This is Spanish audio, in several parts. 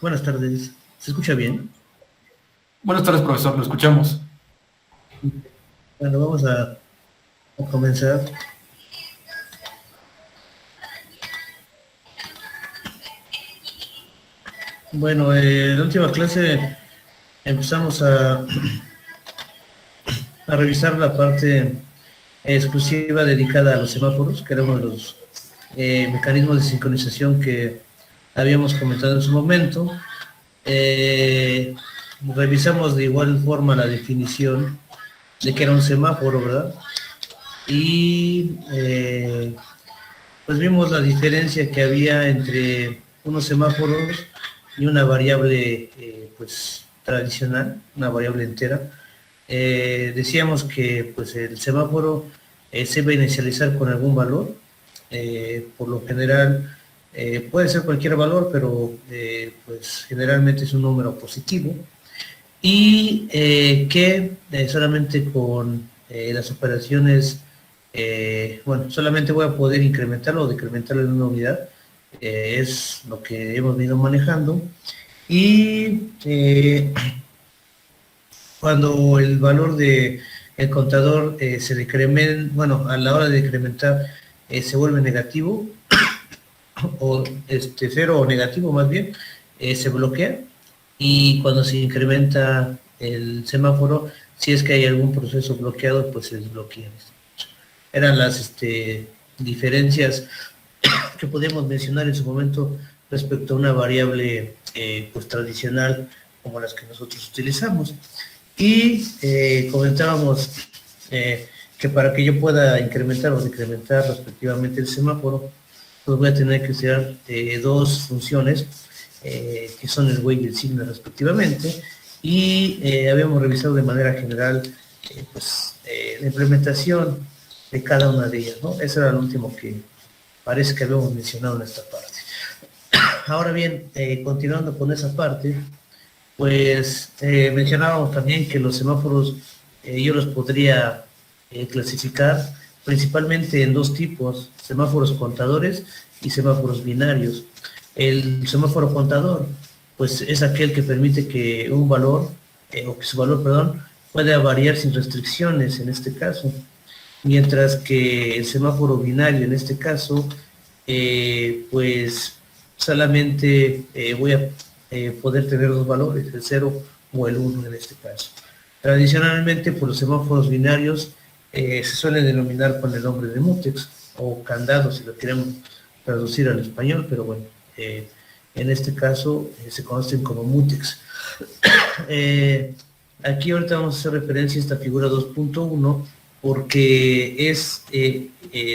Buenas tardes. ¿Se escucha bien? Buenas tardes, profesor. Lo escuchamos. Bueno, vamos a comenzar. Bueno, en la última clase empezamos a revisar la parte exclusiva dedicada a los semáforos, que era uno de los mecanismos de sincronización que habíamos comentado en su momento. Revisamos de igual forma la definición de que era un semáforo, ¿verdad? Y pues vimos la diferencia que había entre unos semáforos y una variable pues tradicional, una variable entera. Decíamos que pues el semáforo se va a inicializar con algún valor, por lo general puede ser cualquier valor, pero pues generalmente es un número positivo, y que solamente con las operaciones, bueno, solamente voy a poder incrementarlo o decrementarlo en una unidad, es lo que hemos venido manejando. Y cuando el valor de el contador se decrementa, bueno, a la hora de decrementar se vuelve negativo, o cero o negativo más bien, se bloquea. Y cuando se incrementa el semáforo, si es que hay algún proceso bloqueado, pues se desbloquea. Eran las diferencias que podemos mencionar en su momento respecto a una variable pues tradicional como las que nosotros utilizamos. Y comentábamos que para que yo pueda incrementar o decrementar respectivamente el semáforo, pues voy a tener que usar dos funciones que son el weight y el signo respectivamente, y habíamos revisado de manera general pues, la implementación de cada una de ellas, ¿no? Eso era lo último que parece que habíamos mencionado en esta parte. Ahora bien, continuando con esa parte, pues mencionábamos también que los semáforos yo los podría clasificar principalmente en dos tipos: semáforos contadores y semáforos binarios. El semáforo contador, pues es aquel que permite que un valor, o que su valor, perdón, pueda variar sin restricciones en este caso, mientras que el semáforo binario en este caso, pues solamente voy a poder tener dos valores, el 0 o el 1 en este caso. Tradicionalmente, por los semáforos binarios se suelen denominar con el nombre de mutex o candado, si lo queremos traducir al español, pero bueno, en este caso se conocen como mutex. Aquí ahorita vamos a hacer referencia a esta figura 2.1 porque es de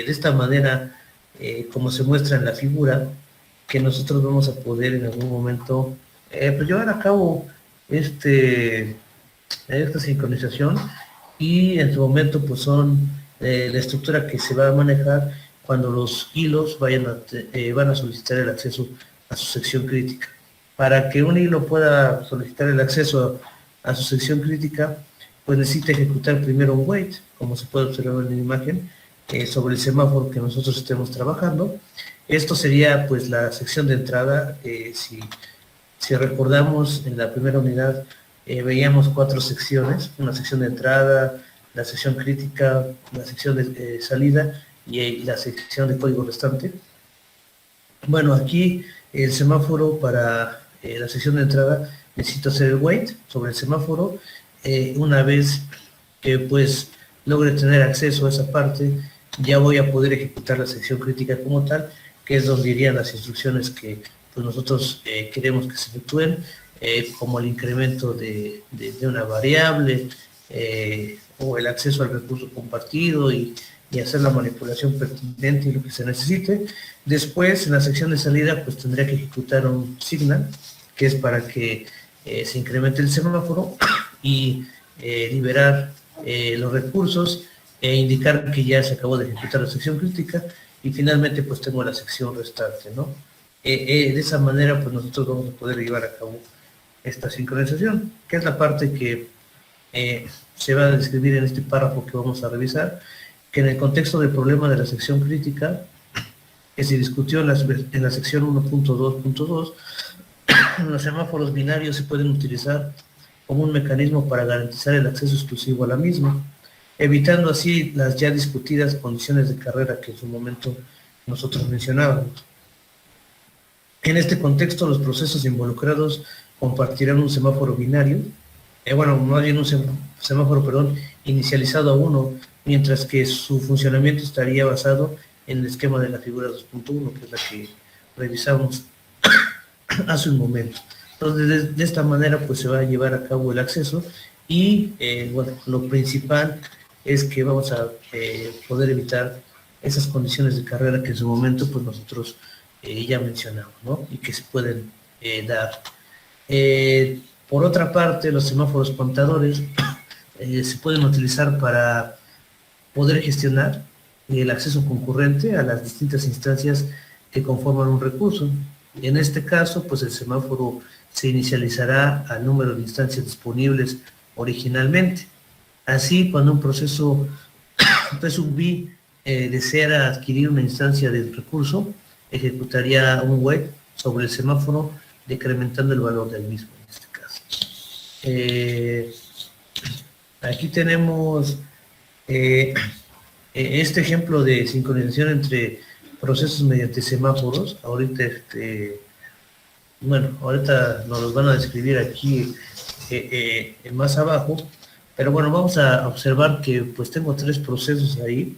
esta manera, como se muestra en la figura, que nosotros vamos a poder en algún momento pues llevar a cabo esta sincronización, y en su momento pues son la estructura que se va a manejar cuando los hilos van a solicitar el acceso a su sección crítica. Para que un hilo pueda solicitar el acceso a su sección crítica, pues necesita ejecutar primero un wait, como se puede observar en la imagen, sobre el semáforo que nosotros estemos trabajando. Esto sería pues la sección de entrada. Si recordamos, en la primera unidad veíamos 4 secciones: una sección de entrada, la sección crítica, la sección de salida y la sección de código restante. Bueno, aquí el semáforo para la sección de entrada necesito hacer el wait sobre el semáforo. Una vez que pues logre tener acceso a esa parte, ya voy a poder ejecutar la sección crítica como tal, que es donde irían las instrucciones que pues nosotros queremos que se efectúen, como el incremento de una variable, o el acceso al recurso compartido, y hacer la manipulación pertinente y lo que se necesite. Después, en la sección de salida, pues tendría que ejecutar un signal, que es para que se incremente el semáforo y liberar los recursos e indicar que ya se acabó de ejecutar la sección crítica, y finalmente pues tengo la sección restante, ¿no? De esa manera pues nosotros vamos a poder llevar a cabo esta sincronización, que es la parte que se va a describir en este párrafo que vamos a revisar, que en el contexto del problema de la sección crítica que se discutió en la sección 1.2.2, los semáforos binarios se pueden utilizar como un mecanismo para garantizar el acceso exclusivo a la misma, evitando así las ya discutidas condiciones de carrera que en su momento nosotros mencionábamos. En este contexto, los procesos involucrados compartirán un semáforo binario, más bien un semáforo, perdón, inicializado a 1, mientras que su funcionamiento estaría basado en el esquema de la figura 2.1, que es la que revisamos hace un momento. Entonces, de esta manera, pues se va a llevar a cabo el acceso, y lo principal es que vamos a poder evitar esas condiciones de carrera que en su momento pues nosotros ya mencionamos, ¿no? Y que se pueden dar. Por otra parte, los semáforos contadores se pueden utilizar para poder gestionar el acceso concurrente a las distintas instancias que conforman un recurso. En este caso, pues el semáforo se inicializará al número de instancias disponibles originalmente. Así, cuando un proceso P_B deseara adquirir una instancia del recurso, ejecutaría un wait sobre el semáforo, decrementando el valor del mismo en este caso. Aquí tenemos este ejemplo de sincronización entre procesos mediante semáforos. Ahorita nos los van a describir aquí más abajo, pero bueno, vamos a observar que pues tengo 3 procesos ahí.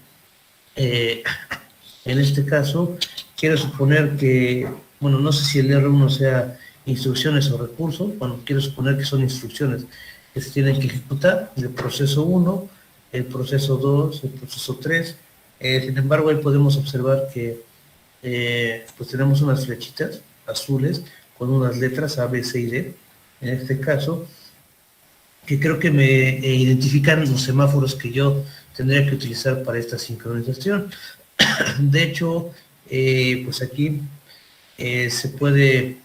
En este caso, quiero suponer que, no sé si el R1 sea instrucciones o recursos. Quiero suponer que son instrucciones que se tienen que ejecutar: el proceso 1, el proceso 2, el proceso 3. Sin embargo, ahí podemos observar que pues tenemos unas flechitas azules con unas letras A, B, C y D, en este caso, que creo que me identifican los semáforos que yo tendría que utilizar para esta sincronización. De hecho, pues aquí se puede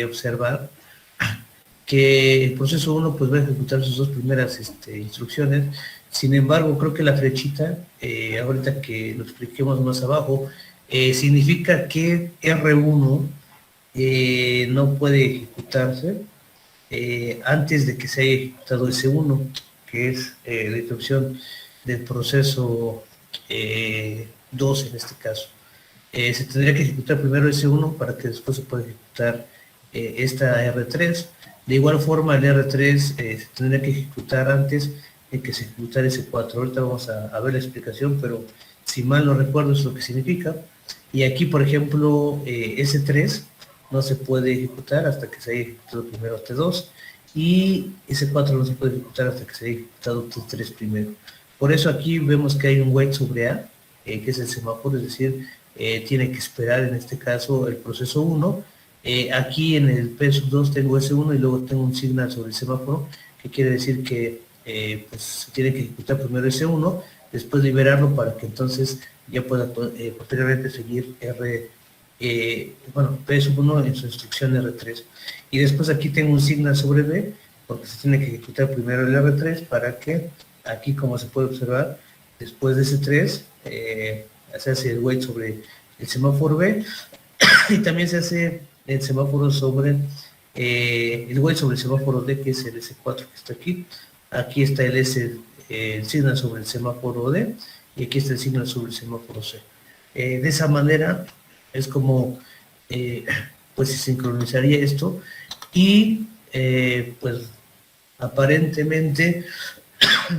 observar que el proceso 1 pues va a ejecutar sus dos primeras instrucciones. Sin embargo, creo que la flechita, ahorita que lo expliquemos más abajo, significa que R1 no puede ejecutarse antes de que se haya ejecutado S1, que es la instrucción del proceso 2 en este caso. Se tendría que ejecutar primero S1 para que después se pueda ejecutar esta R3. De igual forma, el R3 se tendría que ejecutar antes de que se ejecutara S4. Ahorita vamos a ver la explicación, pero si mal no recuerdo es lo que significa. Y aquí, por ejemplo, S3 no se puede ejecutar hasta que se haya ejecutado primero T2, y S4 no se puede ejecutar hasta que se haya ejecutado T3 primero. Por eso aquí vemos que hay un wait sobre A, que es el semáforo, es decir, tiene que esperar en este caso el proceso 1. Aquí en el P2 tengo S1 y luego tengo un signal sobre el semáforo, que quiere decir que pues, se tiene que ejecutar primero S1, después liberarlo para que entonces ya pueda posteriormente seguir P1 en su instrucción R3. Y después aquí tengo un signal sobre B, porque se tiene que ejecutar primero el R3 para que aquí, como se puede observar, después de S3 se hace el wait sobre el semáforo B y también se hace el semáforo sobre el wait sobre el semáforo D, que es el S4 que está aquí. Aquí está el signal sobre el semáforo D y aquí está el signal sobre el semáforo C. De esa manera es como pues se sincronizaría esto y pues aparentemente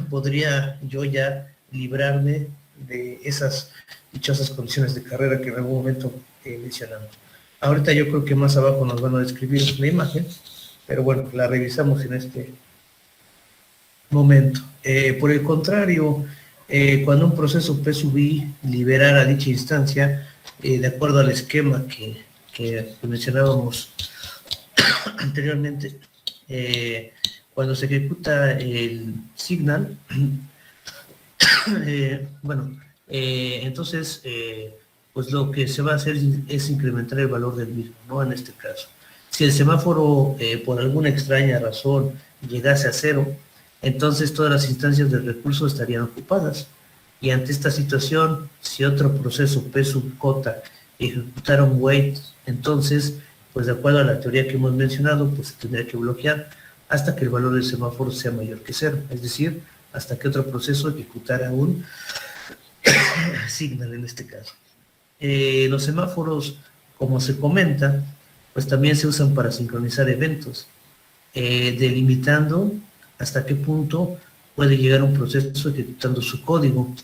podría yo ya librarme de esas dichosas condiciones de carrera que en algún momento mencionamos. Ahorita yo creo que más abajo nos van a describir la imagen, pero bueno, la revisamos en este momento. Por el contrario, cuando un proceso P sub I liberara dicha instancia, de acuerdo al esquema que mencionábamos anteriormente, cuando se ejecuta el signal, entonces, pues lo que se va a hacer es incrementar el valor del mismo, ¿no? En este caso. Si el semáforo, por alguna extraña razón, llegase a 0, entonces todas las instancias del recurso estarían ocupadas. Y ante esta situación, si otro proceso P sub j ejecutara un wait, entonces, pues de acuerdo a la teoría que hemos mencionado, pues se tendría que bloquear hasta que el valor del semáforo sea mayor que 0, es decir, hasta que otro proceso ejecutara un signal en este caso. Los semáforos, como se comenta, pues también se usan para sincronizar eventos, delimitando hasta qué punto puede llegar un proceso ejecutando su código,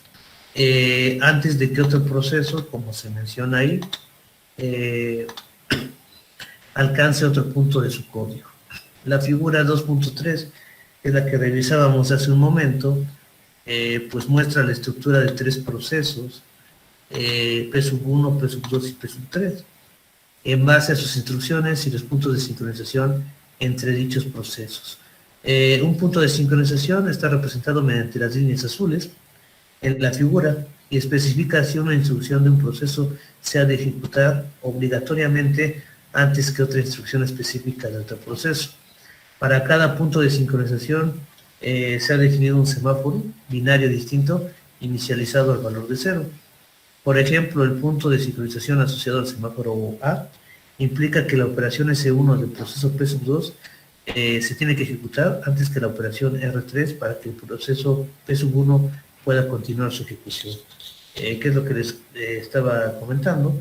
antes de que otro proceso, como se menciona ahí, alcance otro punto de su código. La figura 2.3, es la que revisábamos hace un momento, pues muestra la estructura de 3 procesos, P sub 1, P sub 2 y P sub 3, en base a sus instrucciones y los puntos de sincronización entre dichos procesos. Un punto de sincronización está representado mediante las líneas azules en la figura y especifica si una instrucción de un proceso se ha de ejecutar obligatoriamente antes que otra instrucción específica de otro proceso. Para cada punto de sincronización se ha definido un semáforo binario distinto inicializado al valor de 0. Por ejemplo, el punto de sincronización asociado al semáforo A implica que la operación S1 del proceso P sub 2 se tiene que ejecutar antes que la operación R3 para que el proceso P sub 1 pueda continuar su ejecución. ¿Qué es lo que les estaba comentando?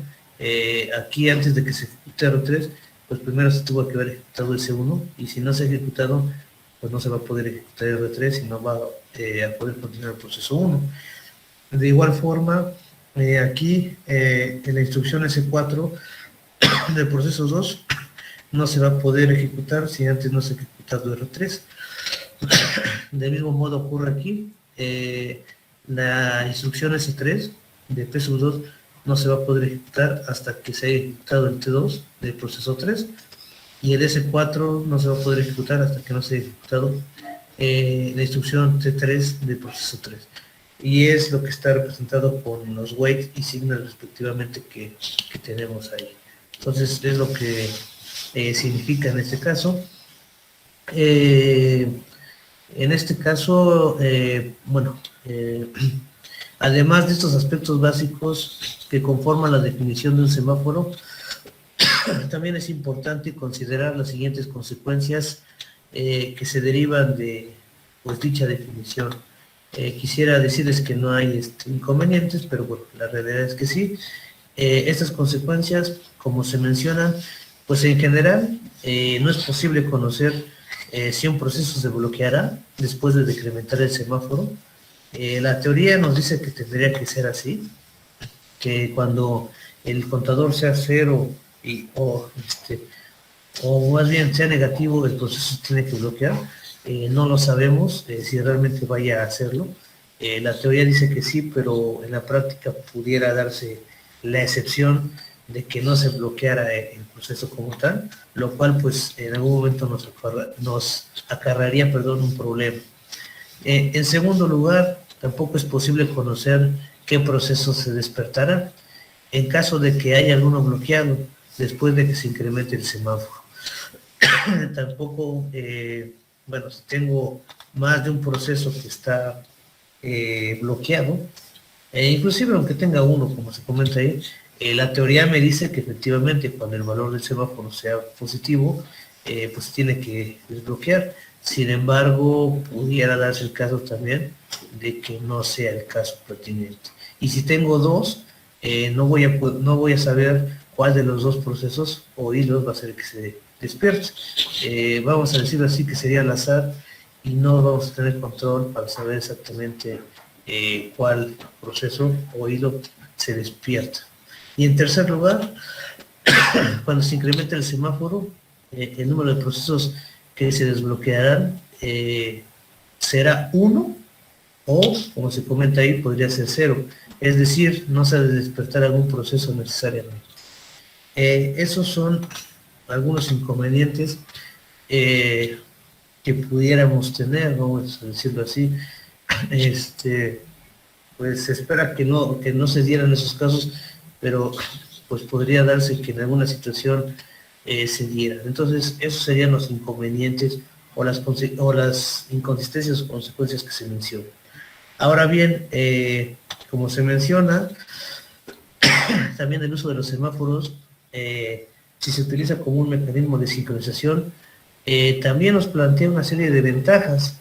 Aquí, antes de que se ejecute R3, pues primero se tuvo que haber ejecutado S1, y si no se ha ejecutado, pues no se va a poder ejecutar R3 y no va a poder continuar el proceso 1. De igual forma, aquí en la instrucción S4 del proceso 2 no se va a poder ejecutar si antes no se ha ejecutado R3. Del mismo modo ocurre aquí, la instrucción S3 de P sub 2 no se va a poder ejecutar hasta que se haya ejecutado el T2 del proceso 3, y el S4 no se va a poder ejecutar hasta que no se haya ejecutado la instrucción T3 del proceso 3. Y es lo que está representado con los wait y signal respectivamente que tenemos ahí. Entonces es lo que significa en este caso. En este caso, además de estos aspectos básicos que conforman la definición de un semáforo, también es importante considerar las siguientes consecuencias que se derivan de pues, dicha definición. Quisiera decirles que no hay inconvenientes, pero bueno, la realidad es que sí. Estas consecuencias, como se mencionan, pues en general no es posible conocer si un proceso se bloqueará después de decrementar el semáforo. La teoría nos dice que tendría que ser así, que cuando el contador sea cero o más bien sea negativo, el proceso tiene que bloquear. No lo sabemos si realmente vaya a hacerlo. La teoría dice que sí, pero en la práctica pudiera darse la excepción de que no se bloqueara el proceso como tal, lo cual pues en algún momento nos acarrearía un problema. En segundo lugar, tampoco es posible conocer qué proceso se despertará en caso de que haya alguno bloqueado después de que se incremente el semáforo. Tampoco, si tengo más de un proceso que está bloqueado, inclusive aunque tenga uno, como se comenta ahí, la teoría me dice que efectivamente cuando el valor del semáforo sea positivo, pues tiene que desbloquear. Sin embargo, pudiera darse el caso también de que no sea el caso pertinente. Y si tengo dos, no voy a saber cuál de los dos procesos o hilos va a ser el que se despierte. Vamos a decirlo así, que sería al azar y no vamos a tener control para saber exactamente cuál proceso o hilo se despierta. Y en tercer lugar, cuando se incrementa el semáforo, el número de procesos que se desbloquearán será 1 o, como se comenta ahí, podría ser 0. Es decir, no se ha de despertar algún proceso necesariamente. Esos son algunos inconvenientes que pudiéramos tener, vamos a decirlo así. Pues se espera que no se dieran esos casos, pero pues podría darse que en alguna situación se dieran. Entonces, esos serían los inconvenientes o las inconsistencias o consecuencias que se mencionan. Ahora bien, como se menciona, también el uso de los semáforos, si se utiliza como un mecanismo de sincronización, también nos plantea una serie de ventajas.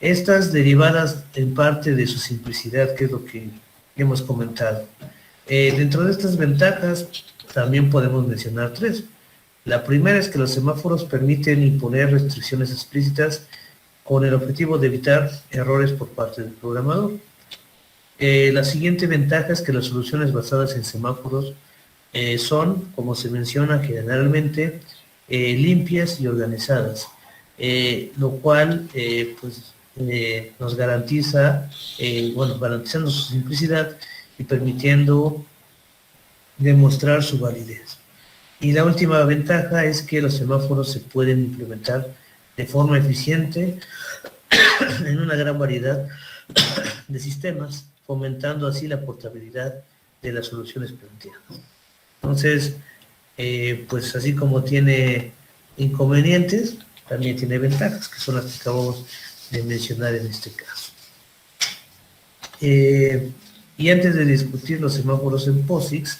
Estas derivadas en parte de su simplicidad, que es lo que hemos comentado. Dentro de estas ventajas también podemos mencionar 3. La primera es que los semáforos permiten imponer restricciones explícitas con el objetivo de evitar errores por parte del programador. La siguiente ventaja es que las soluciones basadas en semáforos son, como se menciona generalmente, limpias y organizadas, lo cual nos garantiza, garantizando su simplicidad y permitiendo demostrar su validez. Y la última ventaja es que los semáforos se pueden implementar de forma eficiente en una gran variedad de sistemas, fomentando así la portabilidad de las soluciones planteadas. Entonces, pues así como tiene inconvenientes, también tiene ventajas, que son las que acabamos de mencionar en este caso. Y antes de discutir los semáforos en POSIX,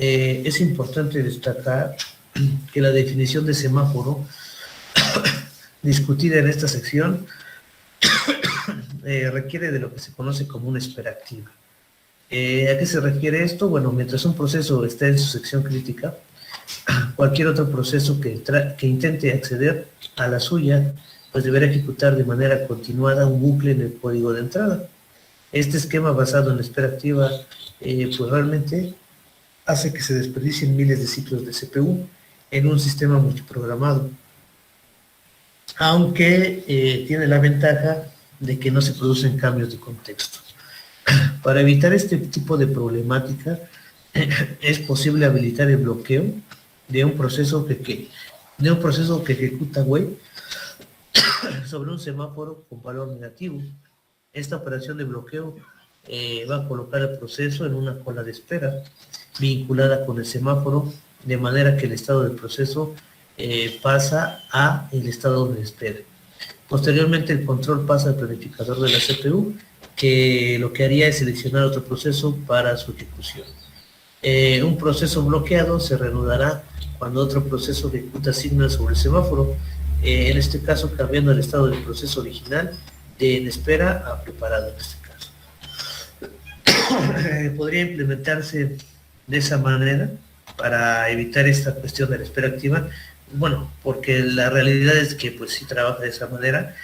es importante destacar que la definición de semáforo discutida en esta sección requiere de lo que se conoce como una espera activa. ¿A qué se refiere esto? Bueno, mientras un proceso está en su sección crítica, cualquier otro proceso que intente acceder a la suya, pues deberá ejecutar de manera continuada un bucle en el código de entrada. Este esquema basado en la espera activa, pues realmente hace que se desperdicien miles de ciclos de CPU en un sistema multiprogramado, aunque tiene la ventaja de que no se producen cambios de contexto. Para evitar este tipo de problemática, es posible habilitar el bloqueo de un proceso que ejecuta wait sobre un semáforo con valor negativo. Esta operación de bloqueo va a colocar el proceso en una cola de espera vinculada con el semáforo de manera que el estado del proceso pasa a el estado de espera. Posteriormente el control pasa al planificador de la CPU, que lo que haría es seleccionar otro proceso para su ejecución. Un proceso bloqueado se reanudará cuando otro proceso ejecuta signos sobre el semáforo, en este caso cambiando el estado del proceso original de en espera a preparado en este caso. Podría implementarse de esa manera para evitar esta cuestión de la espera activa, bueno, porque la realidad es que pues sí trabaja de esa manera.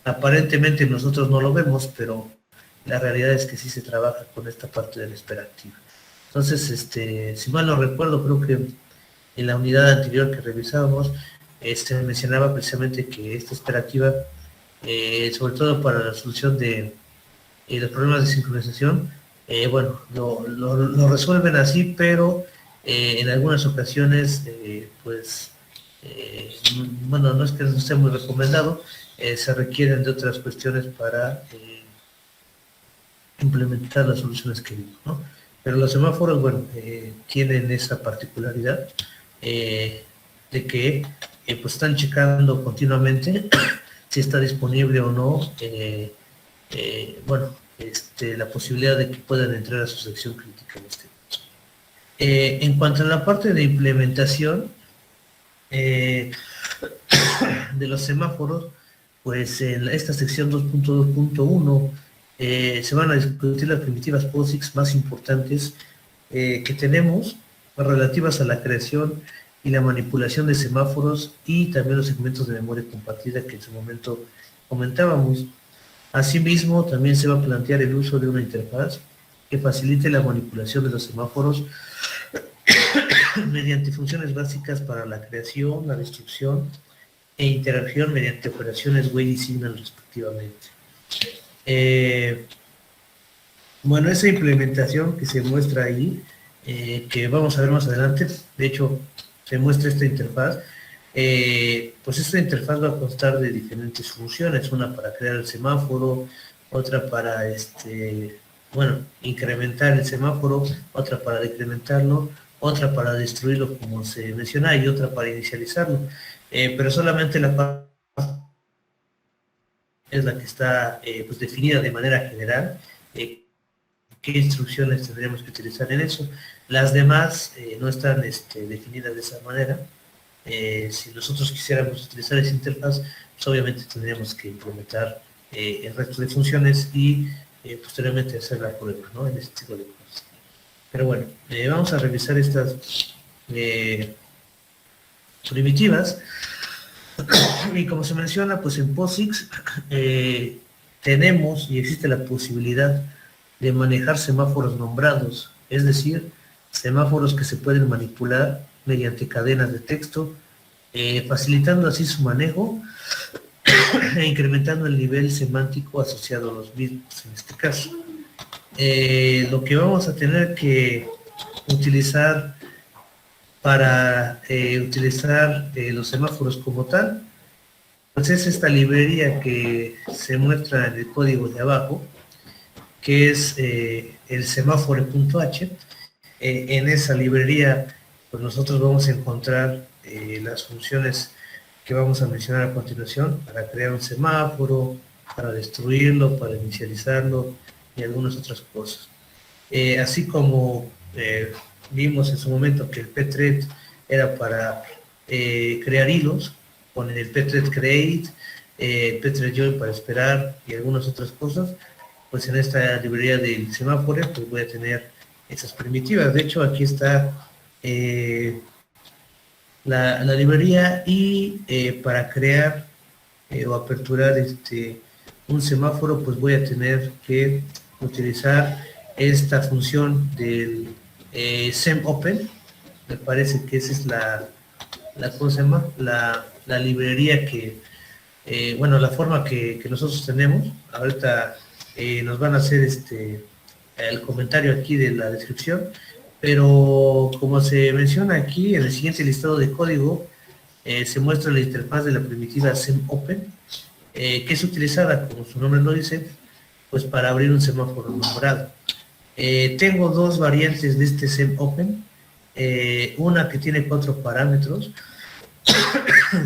Aparentemente nosotros no lo vemos, pero la realidad es que sí se trabaja con esta parte de la espera activa. Entonces, si mal no recuerdo, creo que en la unidad anterior que revisábamos, mencionaba precisamente que esta espera activa, sobre todo para la solución de los problemas de sincronización, bueno, lo resuelven así, pero en algunas ocasiones, bueno, no es que no sea muy recomendado, se requieren de otras cuestiones para implementar las soluciones que digo, ¿no? Pero los semáforos, bueno, tienen esa particularidad de que pues están checando continuamente si está disponible o no, bueno, la posibilidad de que puedan entrar a su sección crítica en este caso. En cuanto a la parte de implementación de los semáforos, pues en esta sección 2.2.1 se van a discutir las primitivas POSIX más importantes que tenemos, relativas a la creación y la manipulación de semáforos y también los segmentos de memoria compartida que en su momento comentábamos. Asimismo, también se va a plantear el uso de una interfaz que facilite la manipulación de los semáforos mediante funciones básicas para la creación, la destrucción e interacción mediante operaciones wait y signal respectivamente. Bueno, esa implementación que se muestra ahí, que vamos a ver más adelante, de hecho se muestra esta interfaz, pues esta interfaz va a constar de diferentes funciones, una para crear el semáforo, otra para bueno, incrementar el semáforo, otra para decrementarlo, otra para destruirlo como se menciona y otra para inicializarlo, pero solamente la parte es la que está pues definida de manera general, qué instrucciones tendríamos que utilizar en eso. Las demás no están definidas de esa manera. Si nosotros quisiéramos utilizar esa interfaz, pues obviamente tendríamos que implementar el resto de funciones y posteriormente hacer la prueba, ¿no? En este tipo de cosas. Pero bueno, vamos a revisar estas primitivas. Y como se menciona, pues en POSIX tenemos y existe la posibilidad de manejar semáforos nombrados, es decir, semáforos que se pueden manipular mediante cadenas de texto, facilitando así su manejo e incrementando el nivel semántico asociado a los mismos en este caso. Lo que vamos a tener que utilizar para utilizar los semáforos como tal, pues es esta librería que se muestra en el código de abajo, que es el semáforo.h. En esa librería, pues nosotros vamos a encontrar las funciones que vamos a mencionar a continuación para crear un semáforo, para destruirlo, para inicializarlo y algunas otras cosas. Así como vimos en su momento que el pthread era para crear hilos, con el pthread create, pthread join para esperar y algunas otras cosas, pues en esta librería del semáforo pues voy a tener esas primitivas. De hecho, aquí está la librería y para crear o aperturar un semáforo, pues voy a tener que utilizar esta función del semopen. Me parece que esa es ¿cómo se llama? La librería que, bueno, la forma que nosotros tenemos. Ahorita nos van a hacer el comentario aquí de la descripción, pero como se menciona aquí en el siguiente listado de código, se muestra la interfaz de la primitiva semopen, que es utilizada, como su nombre lo dice, pues para abrir un semáforo nombrado. Tengo dos variantes de este semopen. una que tiene 4 parámetros,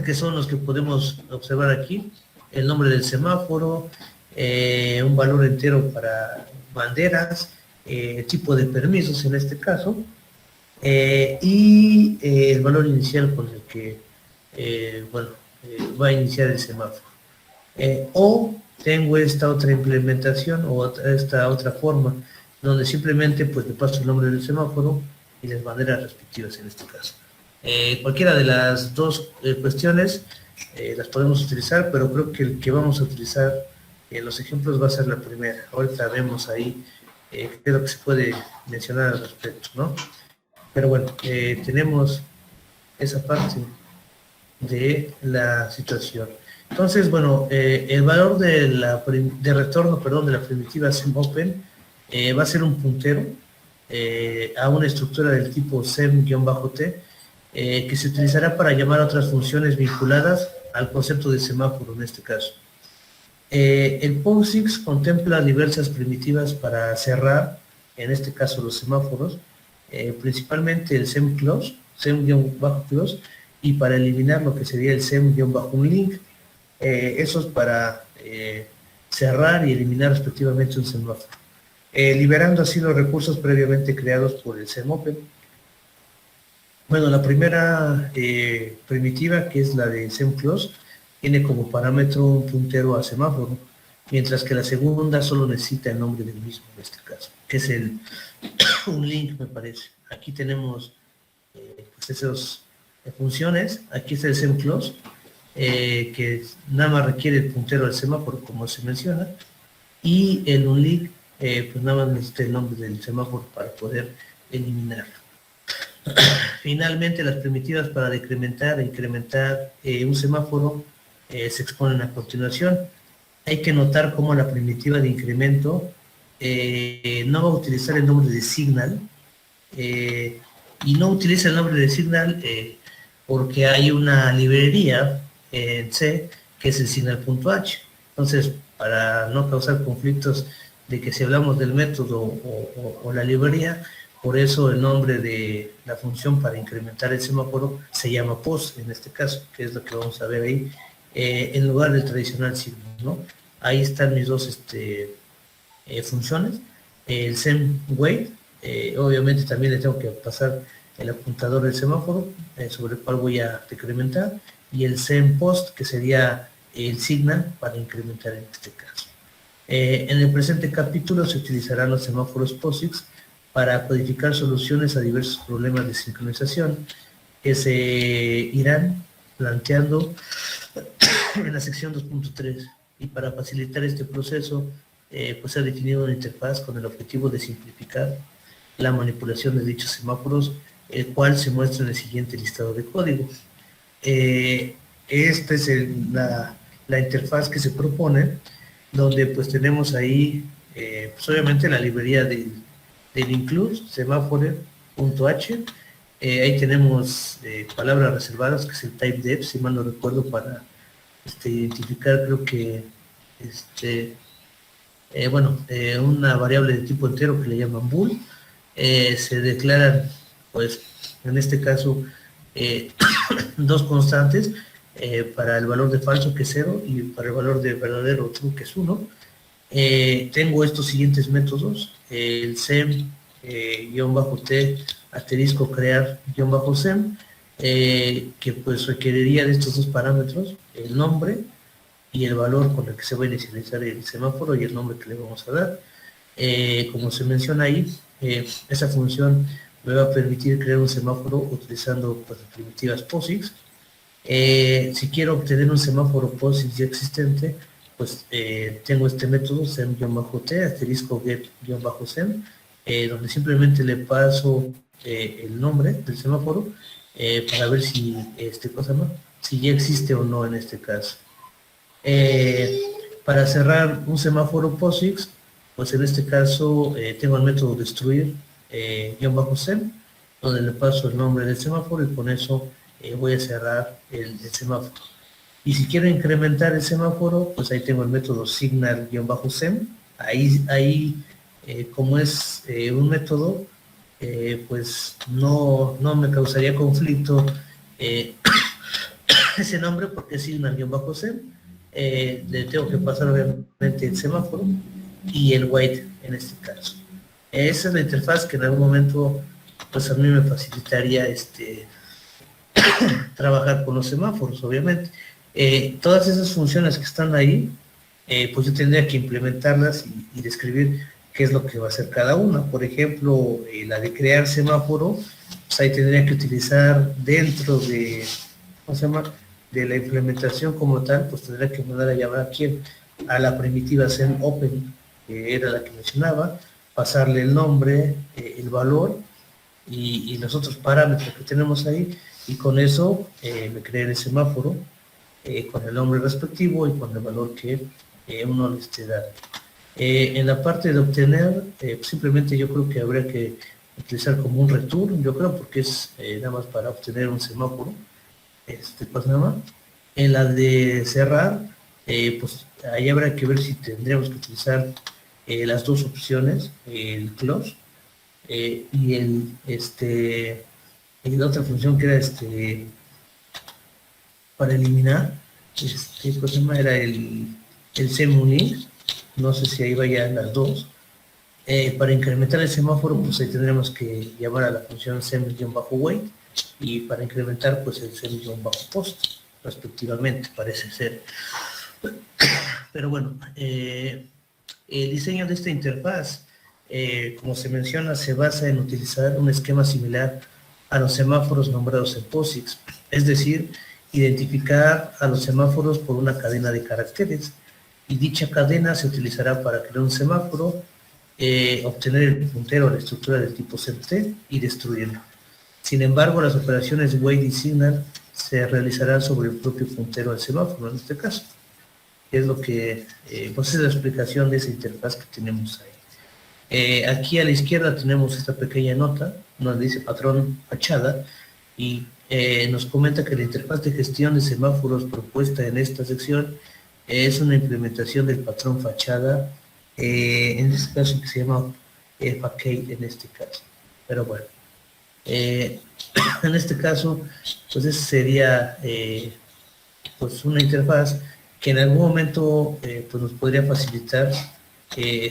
que son los que podemos observar aquí: el nombre del semáforo, un valor entero para banderas, tipo de permisos en este caso, y el valor inicial con el que va a iniciar el semáforo. O tengo esta otra implementación o esta otra forma donde simplemente pues le paso el nombre del semáforo y las banderas respectivas en este caso. Cualquiera de las dos cuestiones las podemos utilizar, pero creo que el que vamos a utilizar en los ejemplos va a ser la primera. Ahorita vemos ahí qué es lo que se puede mencionar al respecto, ¿no? Pero bueno, tenemos esa parte de la situación. Entonces, bueno, el valor de retorno, perdón, de la primitiva semopen va a ser un puntero a una estructura del tipo sem-t, que se utilizará para llamar a otras funciones vinculadas al concepto de semáforo en este caso. El POSIX contempla diversas primitivas para cerrar, en este caso los semáforos, principalmente el sem-close, sem-close, y para eliminar lo que sería el sem-link. Eso es para cerrar y eliminar respectivamente un semáforo, liberando así los recursos previamente creados por el semopen. Bueno, la primera primitiva, que es la de sem-close, tiene como parámetro un puntero a semáforo, mientras que la segunda solo necesita el nombre del mismo en este caso, que es un link, me parece. Aquí tenemos pues esas funciones. Aquí está el sem-close, que nada más requiere el puntero al semáforo, como se menciona, y el unlink, pues nada más necesita el nombre del semáforo para poder eliminarlo. Finalmente, las primitivas para decrementar e incrementar un semáforo se exponen a continuación. Hay que notar cómo la primitiva de incremento no va a utilizar el nombre de signal, y no utiliza el nombre de signal porque hay una librería en C que es el signal.h. Entonces, para no causar conflictos de que si hablamos del método o la librería, por eso el nombre de la función para incrementar el semáforo se llama POS en este caso, que es lo que vamos a ver ahí, en lugar del tradicional signal, ¿no? Ahí están mis dos funciones. El sem-wait, obviamente también le tengo que pasar el apuntador del semáforo, sobre el cual voy a decrementar, y el sem-post, que sería el signal para incrementar en este caso. En el presente capítulo se utilizarán los semáforos POSIX para codificar soluciones a diversos problemas de sincronización que se irán planteando en la sección 2.3, y para facilitar este proceso pues se ha definido una interfaz con el objetivo de simplificar la manipulación de dichos semáforos, el cual se muestra en el siguiente listado de código. Esta es la interfaz que se propone, donde pues tenemos ahí pues obviamente la librería del include semáforo.h. Ahí tenemos palabras reservadas, que es el type-def, si mal no recuerdo, para identificar, creo que una variable de tipo entero que le llaman bool. Se declaran, pues en este caso, dos constantes para el valor de falso, que es 0, y para el valor de verdadero, true, que es 1. Tengo estos siguientes métodos: el sem-t asterisco crear-sem, que pues requeriría de estos dos parámetros, el nombre y el valor con el que se va a inicializar el semáforo y el nombre que le vamos a dar. Como se menciona ahí, esa función me va a permitir crear un semáforo utilizando pues, primitivas POSIX. Si quiero obtener un semáforo POSIX ya existente, pues tengo este método sem-t asterisco get-sem, donde simplemente le paso el nombre del semáforo para ver si si ya existe o no en este caso. Para cerrar un semáforo POSIX, pues en este caso tengo el método destruir -sem, donde le paso el nombre del semáforo, y con eso voy a cerrar el semáforo. Y si quiero incrementar el semáforo, pues ahí tengo el método signal-sem. Ahí como es un método, pues no me causaría conflicto ese nombre, porque es signal-sem. Le tengo que pasar obviamente el semáforo y el wait en este caso. Esa es la interfaz que en algún momento pues a mí me facilitaría trabajar con los semáforos, obviamente. Todas esas funciones que están ahí, pues yo tendría que implementarlas y describir qué es lo que va a hacer cada una. Por ejemplo, la de crear semáforo, pues ahí tendría que utilizar dentro de, ¿cómo se llama?, de la implementación como tal, pues tendría que mandar a llamar aquí a la primitiva send-open, que era la que mencionaba, pasarle el nombre, el valor y los otros parámetros que tenemos ahí, y con eso me creé el semáforo con el nombre respectivo y con el valor que uno le esté dando. En la parte de obtener, simplemente yo creo que habría que utilizar como un return, yo creo, porque es nada más para obtener un semáforo. Pues nada más. En la de cerrar, pues ahí habrá que ver si tendríamos que utilizar las dos opciones, el close y y la otra función que era para eliminar, pues era el semunir, no sé si ahí vayan las dos. Para incrementar el semáforo, pues ahí tendremos que llamar a la función sem-wait, y para incrementar, pues el sem-post, respectivamente, parece ser. Pero bueno, el diseño de esta interfaz, como se menciona, se basa en utilizar un esquema similar a los semáforos nombrados en POSIX, es decir, identificar a los semáforos por una cadena de caracteres, y dicha cadena se utilizará para crear un semáforo, obtener el puntero a la estructura del tipo SEMT y destruirlo. Sin embargo, las operaciones wait y signal se realizarán sobre el propio puntero del semáforo, en este caso. Es lo que, pues es la explicación de esa interfaz que tenemos ahí. Aquí a la izquierda tenemos esta pequeña nota, donde dice patrón fachada, y nos comenta que la interfaz de gestión de semáforos propuesta en esta sección es una implementación del patrón fachada, en este caso que se llama facade en este caso. Pero bueno, en este caso, pues esa sería pues una interfaz que en algún momento pues nos podría facilitar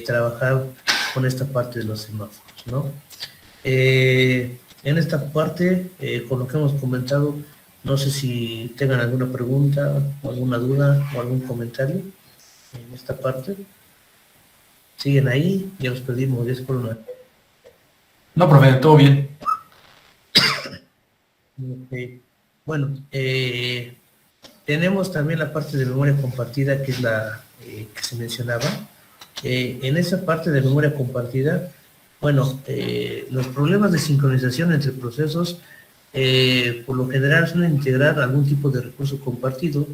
trabajar con esta parte de los semáforos, ¿no? En esta parte, con lo que hemos comentado, no sé si tengan alguna pregunta, o alguna duda, o algún comentario en esta parte. ¿Siguen ahí? Ya los perdimos, ya es por una... No, profe, todo bien. Okay. Bueno, tenemos también la parte de memoria compartida, que es la que se mencionaba. En esa parte de memoria compartida, bueno, los problemas de sincronización entre procesos por lo general suelen integrar algún tipo de recurso compartido,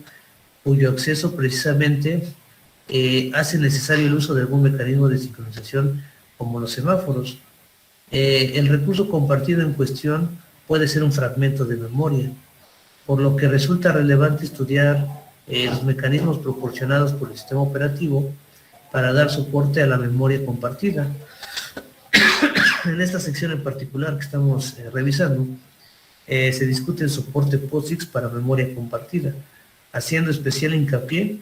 cuyo acceso precisamente hace necesario el uso de algún mecanismo de sincronización como los semáforos. El recurso compartido en cuestión puede ser un fragmento de memoria, por lo que resulta relevante estudiar los mecanismos proporcionados por el sistema operativo para dar soporte a la memoria compartida. En esta sección en particular que estamos revisando, se discute el soporte POSIX para memoria compartida, haciendo especial hincapié,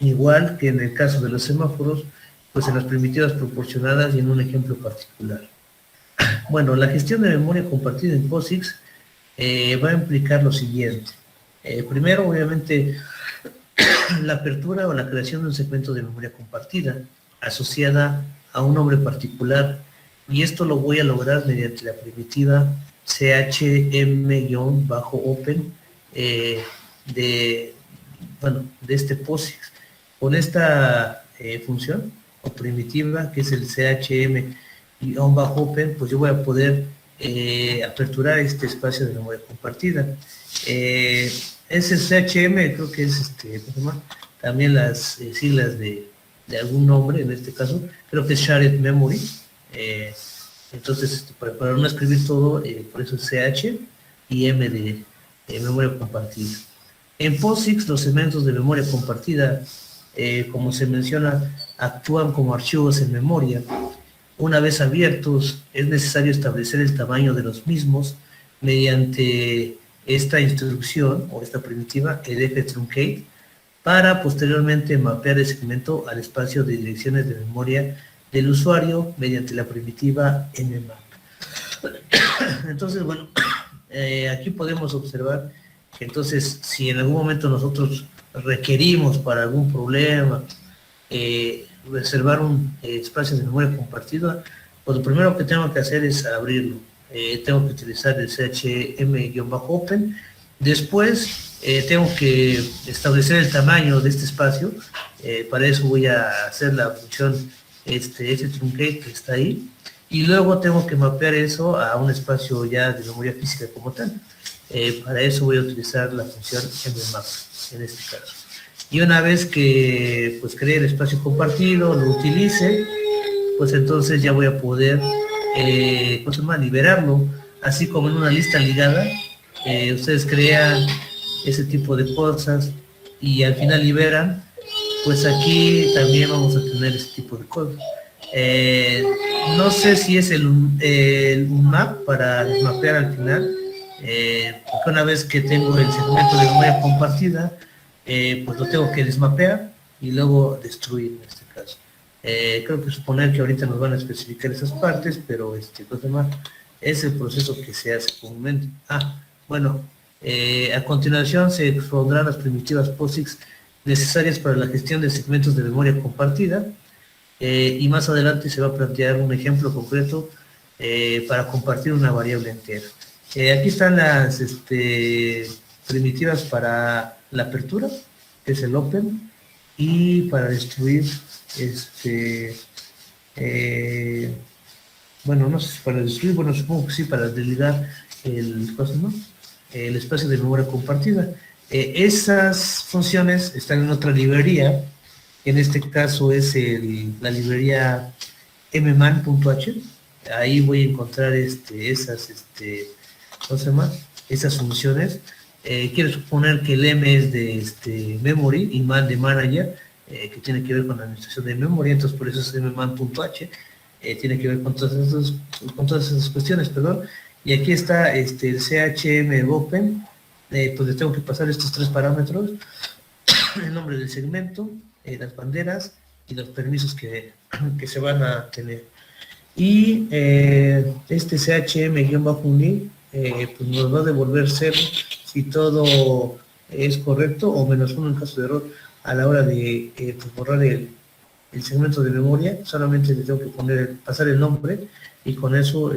igual que en el caso de los semáforos, pues en las primitivas proporcionadas y en un ejemplo particular. Bueno, la gestión de memoria compartida en POSIX va a implicar lo siguiente. Primero, obviamente, la apertura o la creación de un segmento de memoria compartida asociada a un nombre particular, y esto lo voy a lograr mediante la primitiva chm-open de este POSIX. Con esta función o primitiva, que es el chm-open, pues yo voy a poder aperturar este espacio de memoria compartida. Ese CHM creo que es también las siglas de algún nombre, en este caso creo que es Shared Memory. Entonces, para no escribir todo, por eso es CH y M de memoria compartida. En POSIX, los segmentos de memoria compartida, como se menciona, actúan como archivos en memoria, Una vez abiertos, es necesario establecer el tamaño de los mismos mediante esta instrucción o esta primitiva, el ftruncate, para posteriormente mapear el segmento al espacio de direcciones de memoria del usuario mediante la primitiva mmap. Entonces, bueno, aquí podemos observar que entonces si en algún momento nosotros requerimos para algún problema reservar un espacio de memoria compartida, pues lo primero que tengo que hacer es abrirlo. Tengo que utilizar el chm-open. Después tengo que establecer el tamaño de este espacio. Para eso voy a hacer la función ftruncate que está ahí. Y luego tengo que mapear eso a un espacio ya de memoria física como tal. Para eso voy a utilizar la función mmap en este caso. Y una vez que pues cree el espacio compartido, lo utilice, pues entonces ya voy a poder liberarlo, así como en una lista ligada. Ustedes crean ese tipo de cosas y al final liberan, pues aquí también vamos a tener ese tipo de cosas. No sé si es el unmap para mapear al final, porque una vez que tengo el segmento de memoria compartida, pues lo tengo que desmapear y luego destruir en este caso. Creo que suponer que ahorita nos van a especificar esas partes, pero pues demás, es el proceso que se hace comúnmente. Bueno, a continuación se expondrán las primitivas POSIX necesarias para la gestión de segmentos de memoria compartida, y más adelante se va a plantear un ejemplo concreto para compartir una variable entera. Aquí están las primitivas para la apertura, que es el open, y para destruir bueno, no sé si para destruir, bueno, supongo que sí, para delegar el espacio de memoria compartida. Esas funciones están en otra librería, en este caso es la librería mman.h. Ahí voy a encontrar esas funciones. Quiero suponer que el M es de memory y man de manager, que tiene que ver con la administración de memoria, entonces por eso es mman.h, tiene que ver con todas esas cuestiones, perdón. Y aquí está el chm open, pues le tengo que pasar estos tres parámetros: el nombre del segmento, las banderas y los permisos que se van a tener. Y este chm-unil pues nos va a devolver 0 si todo es correcto, o -1 en caso de error a la hora de pues borrar el segmento de memoria. Solamente le tengo que pasar el nombre y con eso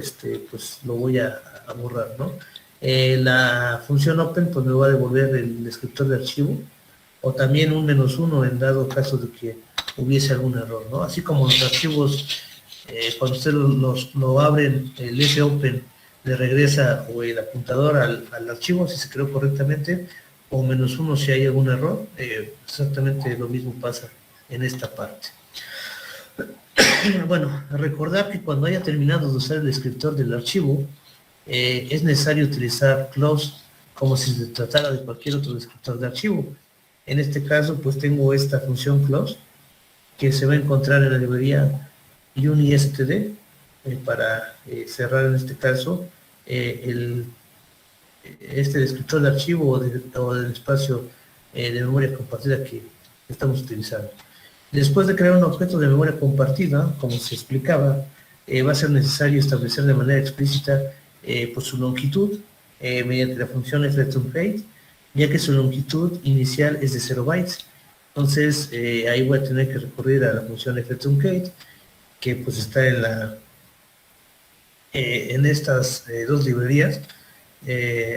pues lo voy a borrar, ¿no? La función open pues me va a devolver el descriptor de archivo, o también un -1 en dado caso de que hubiese algún error, ¿no? Así como los archivos, cuando ustedes lo abren, el fopen le regresa o el apuntador al archivo si se creó correctamente, o -1 si hay algún error. Exactamente lo mismo pasa en esta parte. Bueno, recordar que cuando haya terminado de usar el descriptor del archivo, es necesario utilizar close como si se tratara de cualquier otro descriptor de archivo. En este caso, pues tengo esta función close, que se va a encontrar en la librería unistd, para cerrar en este caso este descriptor de archivo o del espacio de memoria compartida que estamos utilizando. Después de crear un objeto de memoria compartida, como se explicaba, va a ser necesario establecer de manera explícita pues su longitud mediante la función ftruncate, ya que su longitud inicial es de 0 bytes. Entonces ahí voy a tener que recurrir a la función ftruncate, que pues está en estas dos librerías.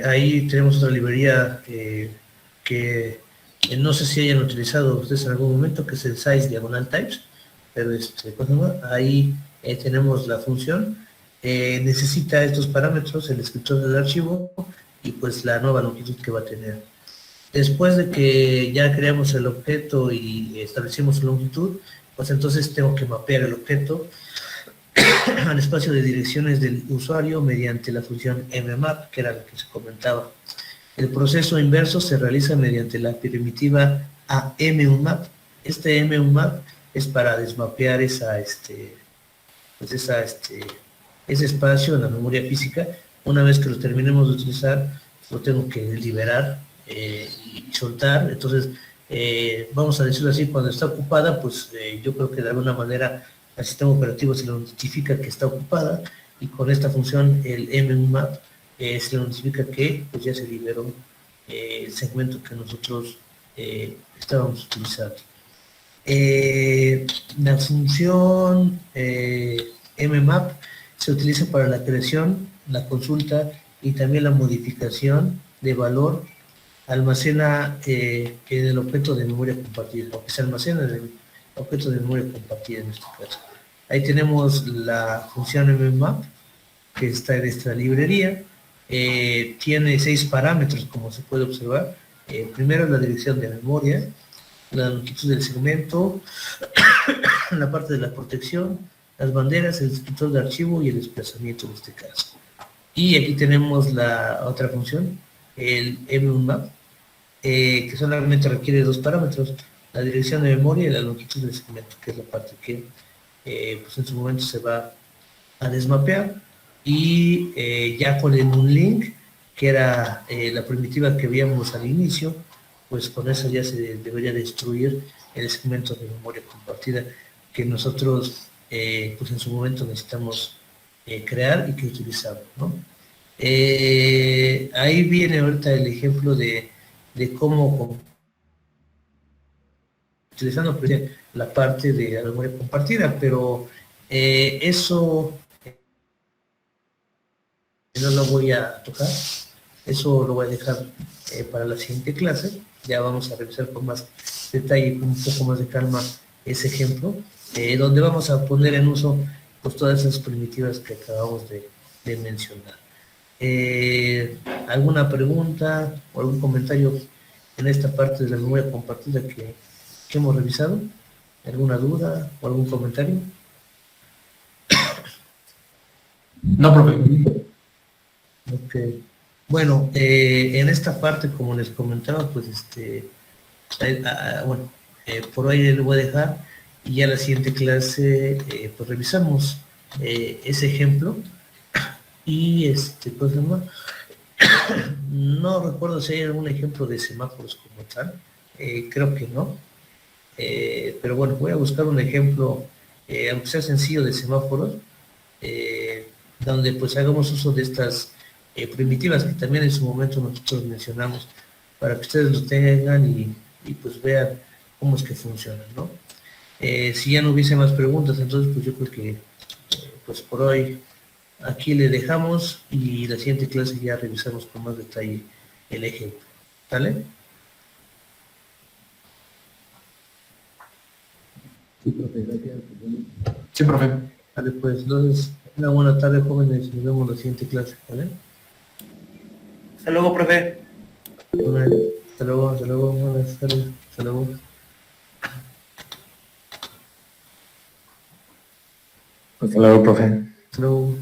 Ahí tenemos otra librería que no sé si hayan utilizado ustedes en algún momento, que es el size-types, pero ahí tenemos la función. Necesita estos parámetros, el descriptor del archivo y pues la nueva longitud que va a tener. Después de que ya creamos el objeto y establecimos su longitud, pues entonces tengo que mapear el objeto al espacio de direcciones del usuario mediante la función mmap, que era lo que se comentaba. El proceso inverso se realiza mediante la primitiva amunmap. Este munmap es para desmapear esa pues ese espacio en la memoria física. Una vez que lo terminemos de utilizar, lo tengo que liberar y soltar. Entonces, vamos a decirlo así, cuando está ocupada, pues yo creo que de alguna manera al sistema operativo se le notifica que está ocupada, y con esta función, el mmap, se le notifica que pues, ya se liberó el segmento que nosotros estábamos utilizando. La función mmap se utiliza para la creación, la consulta y también la modificación de valor. Almacena en el objeto de memoria compartida, o que se almacena en el objeto de memoria compartida en este caso. Ahí tenemos la función mmap, que está en esta librería. Tiene 6 parámetros, como se puede observar. Primero, la dirección de memoria, la longitud del segmento, la parte de la protección, las banderas, el descriptor de archivo y el desplazamiento en este caso. Y aquí tenemos la otra función, el mmap, que solamente requiere 2 parámetros, la dirección de memoria y la longitud del segmento, que es la parte que pues en su momento se va a desmapear. Y ya con un link, que era la primitiva que veíamos al inicio, pues con eso ya se debería destruir el segmento de memoria compartida que nosotros pues en su momento necesitamos crear y que utilizamos, ¿no? Ahí viene ahorita el ejemplo de cómo, utilizando la parte de la memoria compartida, pero eso no lo voy a tocar, eso lo voy a dejar para la siguiente clase. Ya vamos a revisar con más detalle, con un poco más de calma ese ejemplo, donde vamos a poner en uso pues todas esas primitivas que acabamos de mencionar. ¿Alguna pregunta o algún comentario en esta parte de la memoria compartida que hemos revisado? ¿Alguna duda o algún comentario? No, profe. Ok. Bueno, en esta parte, como les comentaba, pues bueno, por hoy le voy a dejar, y ya la siguiente clase pues revisamos ese ejemplo. Y pues no recuerdo si hay algún ejemplo de semáforos como tal, creo que no. Pero bueno, voy a buscar un ejemplo, aunque sea sencillo, de semáforos, donde pues hagamos uso de estas primitivas que también en su momento nosotros mencionamos, para que ustedes lo tengan y pues vean cómo es que funcionan, ¿no? Si ya no hubiese más preguntas, entonces pues yo creo que pues por hoy aquí le dejamos, y la siguiente clase ya revisamos con más detalle el ejemplo. ¿Vale? Sí, profe, gracias. Sí, profe. Vale, pues entonces, una buena tarde, jóvenes, nos vemos en la siguiente clase. ¿Vale? Hasta luego, profe. Bueno, hasta luego, buenas tardes, hasta luego. Hasta luego, profe. Hasta luego.